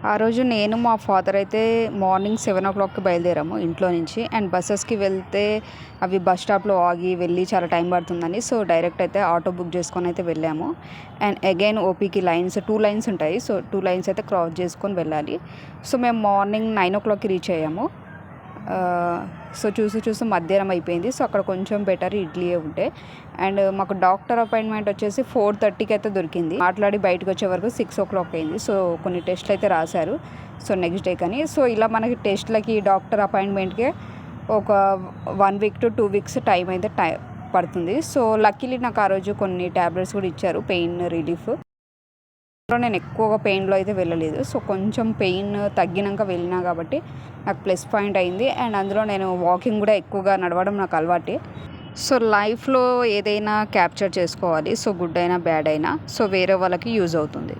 ఆ రోజు నేను మా ఫాదర్ అయితే మార్నింగ్ 7 o'clockకి బయలుదేరాము ఇంట్లో నుంచి. అండ్ బస్సెస్కి వెళ్తే అవి బస్ స్టాప్లో ఆగి వెళ్ళి చాలా టైం పడుతుందని సో డైరెక్ట్ అయితే ఆటో బుక్ చేసుకొని అయితే వెళ్ళాము. అండ్ అగైన్ ఓపీకి లైన్స్ 2 లైన్స్ ఉంటాయి. సో 2 లైన్స్ అయితే క్రాస్ చేసుకొని వెళ్ళాలి. సో మేము మార్నింగ్ 9 o'clockకి రీచ్ అయ్యాము. సో చూసి మధ్యాహ్నం అయిపోయింది. సో అక్కడ కొంచెం బెటర్ ఇడ్లీయే ఉంటే. అండ్ మాకు డాక్టర్ అపాయింట్మెంట్ వచ్చేసి 4:30కి అయితే దొరికింది. మాట్లాడి బయటకు వచ్చే వరకు 6 o'clock అయింది. సో కొన్ని టెస్ట్లు అయితే రాశారు సో నెక్స్ట్ డే కానీ. సో ఇలా మనకి టెస్ట్లకి డాక్టర్ అపాయింట్మెంట్కి ఒక 1 week to 2 weeks టైం అయితే పడుతుంది. సో లక్కీలీ నాకు ఆ రోజు కొన్ని ట్యాబ్లెట్స్ కూడా ఇచ్చారు పెయిన్ రిలీఫ్. నేను ఎక్కువగా పెయిన్లో అయితే వెళ్ళలేదు. సో కొంచెం పెయిన్ తగ్గినాక వెళ్ళినా కాబట్టి నాకు ప్లస్ పాయింట్ అయింది. అండ్ అందులో నేను వాకింగ్ కూడా ఎక్కువగా నడవడం నాకు అలవాటే. సో లైఫ్లో ఏదైనా క్యాప్చర్ చేసుకోవాలి. సో గుడ్ అయినా బ్యాడ్ అయినా సో వేరే వాళ్ళకి యూజ్ అవుతుంది.